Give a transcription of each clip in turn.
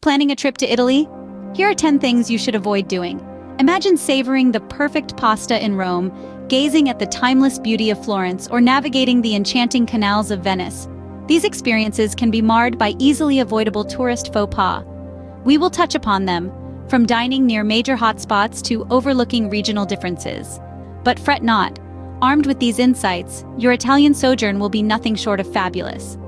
Planning a trip to Italy? Here are 10 things you should avoid doing. Imagine savoring the perfect pasta in Rome, gazing at the timeless beauty of Florence, or navigating the enchanting canals of Venice. These experiences can be marred by easily avoidable tourist faux pas. We will touch upon them, from dining near major hotspots to overlooking regional differences. But fret not. Armed with these insights, your Italian sojourn will be nothing short of fabulous.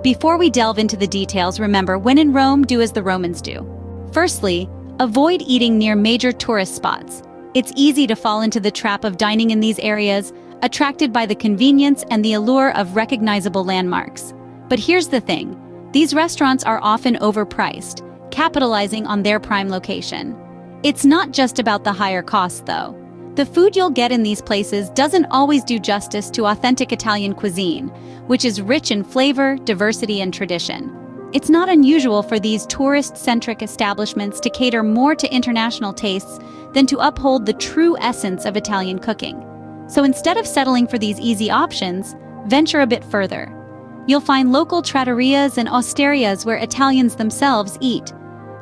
Before we delve into the details, remember, when in Rome, do as the Romans do. Firstly, avoid eating near major tourist spots. It's easy to fall into the trap of dining in these areas, attracted by the convenience and the allure of recognizable landmarks. But here's the thing, these restaurants are often overpriced, capitalizing on their prime location. It's not just about the higher costs, though. The food you'll get in these places doesn't always do justice to authentic Italian cuisine, which is rich in flavor, diversity, and tradition. It's not unusual for these tourist-centric establishments to cater more to international tastes than to uphold the true essence of Italian cooking. So instead of settling for these easy options, venture a bit further. You'll find local trattorias and osterias where Italians themselves eat.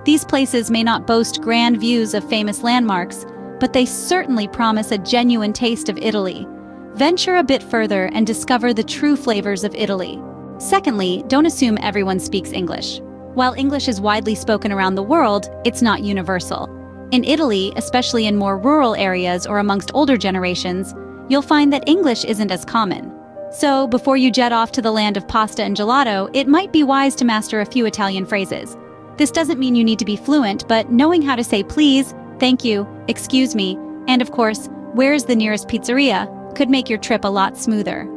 These places may not boast grand views of famous landmarks, but they certainly promise a genuine taste of Italy. Venture a bit further and discover the true flavors of Italy. Secondly, don't assume everyone speaks English. While English is widely spoken around the world, it's not universal. In Italy, especially in more rural areas or amongst older generations, you'll find that English isn't as common. So, before you jet off to the land of pasta and gelato, it might be wise to master a few Italian phrases. This doesn't mean you need to be fluent, but knowing how to say please, thank you, excuse me, and of course, where's the nearest pizzeria, could make your trip a lot smoother.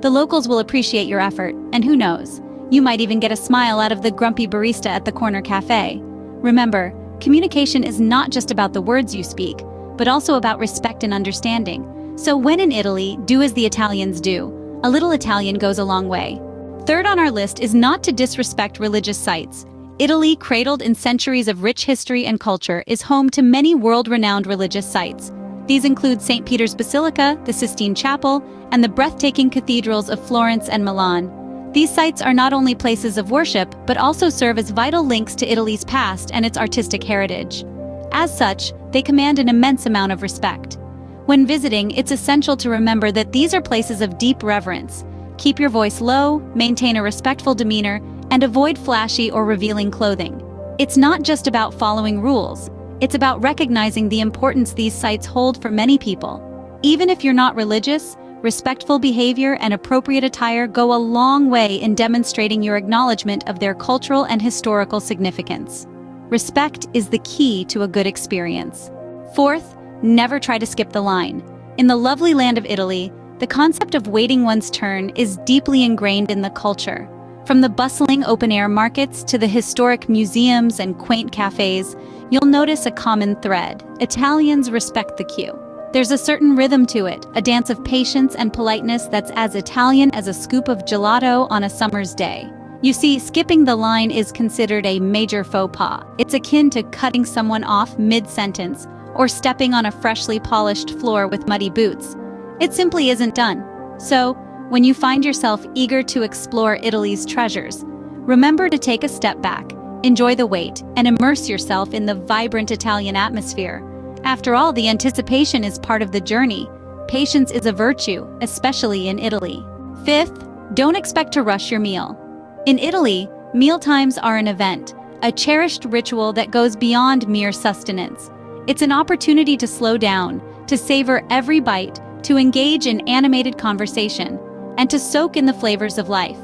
The locals will appreciate your effort, and who knows, you might even get a smile out of the grumpy barista at the corner cafe. Remember, communication is not just about the words you speak, but also about respect and understanding. So when in Italy, do as the Italians do. A little Italian goes a long way. Third on our list is not to disrespect religious sites. Italy, cradled in centuries of rich history and culture, is home to many world-renowned religious sites. These include St. Peter's Basilica, the Sistine Chapel, and the breathtaking cathedrals of Florence and Milan. These sites are not only places of worship, but also serve as vital links to Italy's past and its artistic heritage. As such, they command an immense amount of respect. When visiting, it's essential to remember that these are places of deep reverence. Keep your voice low, maintain a respectful demeanor, and avoid flashy or revealing clothing. It's not just about following rules. It's about recognizing the importance these sites hold for many people. Even if you're not religious, respectful behavior and appropriate attire go a long way in demonstrating your acknowledgement of their cultural and historical significance. Respect is the key to a good experience. Fourth, never try to skip the line. In the lovely land of Italy, the concept of waiting one's turn is deeply ingrained in the culture. From the bustling open-air markets to the historic museums and quaint cafes, you'll notice a common thread. Italians respect the queue. There's a certain rhythm to it, a dance of patience and politeness that's as Italian as a scoop of gelato on a summer's day. You see, skipping the line is considered a major faux pas. It's akin to cutting someone off mid-sentence or stepping on a freshly polished floor with muddy boots. It simply isn't done. So, when you find yourself eager to explore Italy's treasures, remember to take a step back, enjoy the wait, and immerse yourself in the vibrant Italian atmosphere. After all, the anticipation is part of the journey. Patience is a virtue, especially in Italy. Fifth, don't expect to rush your meal. In Italy, mealtimes are an event, a cherished ritual that goes beyond mere sustenance. It's an opportunity to slow down, to savor every bite, to engage in animated conversation, and to soak in the flavors of life.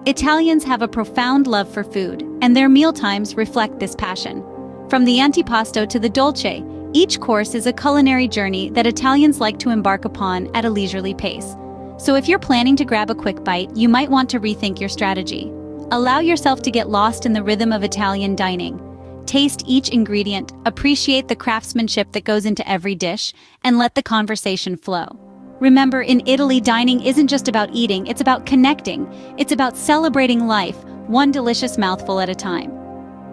Italians have a profound love for food, and their mealtimes reflect this passion. From the antipasto to the dolce, each course is a culinary journey that Italians like to embark upon at a leisurely pace. So if you're planning to grab a quick bite, you might want to rethink your strategy. Allow yourself to get lost in the rhythm of Italian dining. Taste each ingredient, appreciate the craftsmanship that goes into every dish, and let the conversation flow. Remember, in Italy, dining isn't just about eating, it's about connecting. It's about celebrating life, one delicious mouthful at a time.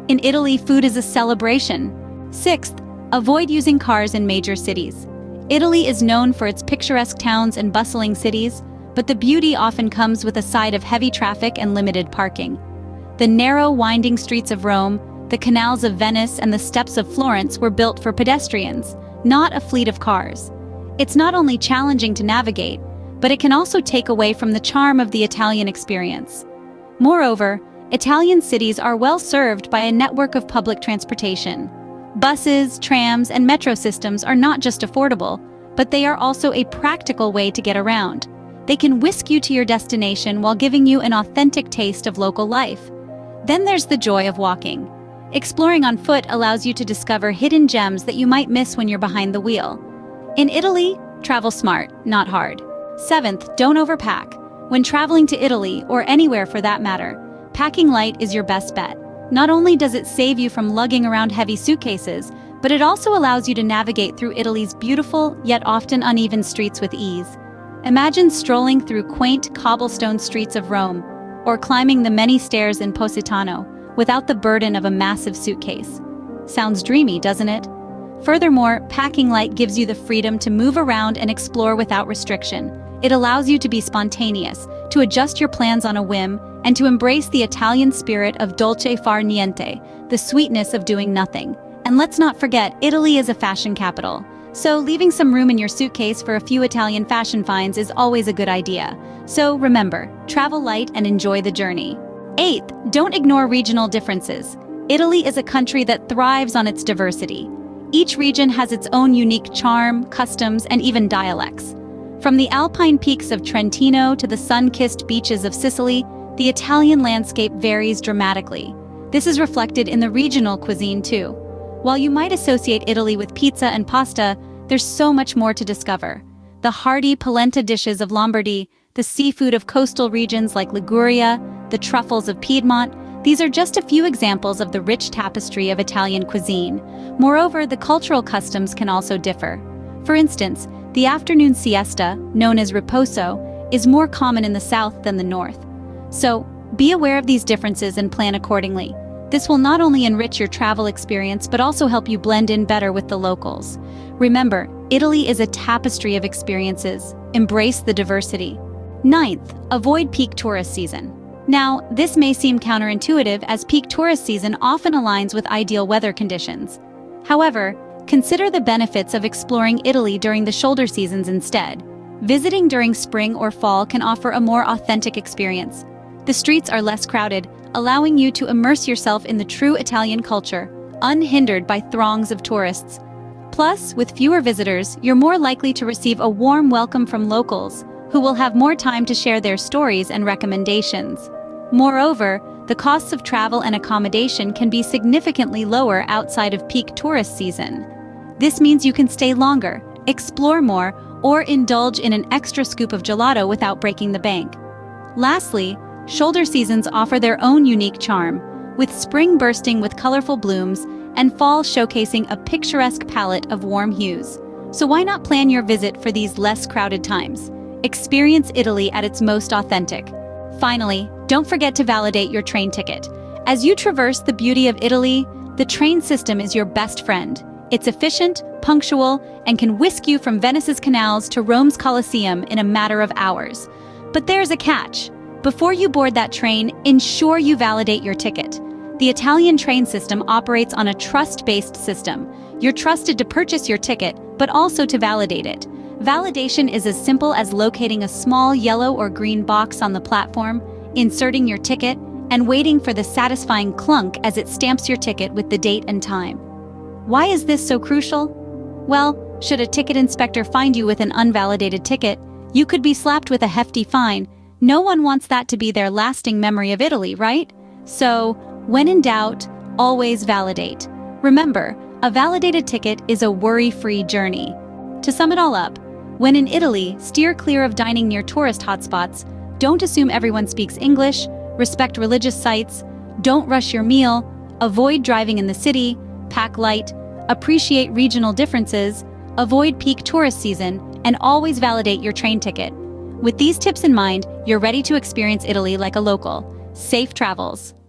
In Italy, food is a celebration. Sixth, avoid using cars in major cities. Italy is known for its picturesque towns and bustling cities, but the beauty often comes with a side of heavy traffic and limited parking. The narrow, winding streets of Rome, The canals of Venice and the steps of Florence were built for pedestrians, not a fleet of cars. It's not only challenging to navigate, but it can also take away from the charm of the Italian experience. Moreover, Italian cities are well served by a network of public transportation. Buses, trams, and metro systems are not just affordable, but they are also a practical way to get around. They can whisk you to your destination while giving you an authentic taste of local life. Then there's the joy of walking. Exploring on foot allows you to discover hidden gems that you might miss when you're behind the wheel. In Italy, travel smart, not hard. 7th, don't overpack. When traveling to Italy, or anywhere for that matter, packing light is your best bet. Not only does it save you from lugging around heavy suitcases, but it also allows you to navigate through Italy's beautiful, yet often uneven streets with ease. Imagine strolling through quaint cobblestone streets of Rome, or climbing the many stairs in Positano, without the burden of a massive suitcase. Sounds dreamy, doesn't it? Furthermore, packing light gives you the freedom to move around and explore without restriction. It allows you to be spontaneous, to adjust your plans on a whim, and to embrace the Italian spirit of dolce far niente, the sweetness of doing nothing. And let's not forget, Italy is a fashion capital. So leaving some room in your suitcase for a few Italian fashion finds is always a good idea. So remember, travel light and enjoy the journey. 8th, don't ignore regional differences. Italy is a country that thrives on its diversity. Each region has its own unique charm, customs, and even dialects. From the alpine peaks of Trentino to the sun-kissed beaches of Sicily, the Italian landscape varies dramatically. This is reflected in the regional cuisine too. While you might associate Italy with pizza and pasta, there's so much more to discover. The hearty polenta dishes of Lombardy, the seafood of coastal regions like Liguria, the truffles of Piedmont, these are just a few examples of the rich tapestry of Italian cuisine. Moreover, the cultural customs can also differ. For instance, the afternoon siesta, known as riposo, is more common in the south than the north. So, be aware of these differences and plan accordingly. This will not only enrich your travel experience but also help you blend in better with the locals. Remember, Italy is a tapestry of experiences. Embrace the diversity. 9th, avoid peak tourist season. Now, this may seem counterintuitive as peak tourist season often aligns with ideal weather conditions. However, consider the benefits of exploring Italy during the shoulder seasons instead. Visiting during spring or fall can offer a more authentic experience. The streets are less crowded, allowing you to immerse yourself in the true Italian culture, unhindered by throngs of tourists. Plus, with fewer visitors, you're more likely to receive a warm welcome from locals, who will have more time to share their stories and recommendations. Moreover, the costs of travel and accommodation can be significantly lower outside of peak tourist season. This means you can stay longer, explore more, or indulge in an extra scoop of gelato without breaking the bank. Lastly, shoulder seasons offer their own unique charm, with spring bursting with colorful blooms and fall showcasing a picturesque palette of warm hues. So why not plan your visit for these less crowded times? Experience Italy at its most authentic. Finally, don't forget to validate your train ticket. As you traverse the beauty of Italy, the train system is your best friend. It's efficient, punctual, and can whisk you from Venice's canals to Rome's Colosseum in a matter of hours. But there's a catch. Before you board that train, ensure you validate your ticket. The Italian train system operates on a trust-based system. You're trusted to purchase your ticket, but also to validate it. Validation is as simple as locating a small yellow or green box on the platform, inserting your ticket, and waiting for the satisfying clunk as it stamps your ticket with the date and time. Why is this so crucial? Well, should a ticket inspector find you with an unvalidated ticket, you could be slapped with a hefty fine. No one wants that to be their lasting memory of Italy, right? So, when in doubt, always validate. Remember, a validated ticket is a worry-free journey. To sum it all up, when in Italy, steer clear of dining near tourist hotspots, don't assume everyone speaks English, respect religious sites, don't rush your meal, avoid driving in the city, pack light, appreciate regional differences, avoid peak tourist season, and always validate your train ticket. With these tips in mind, you're ready to experience Italy like a local. Safe travels!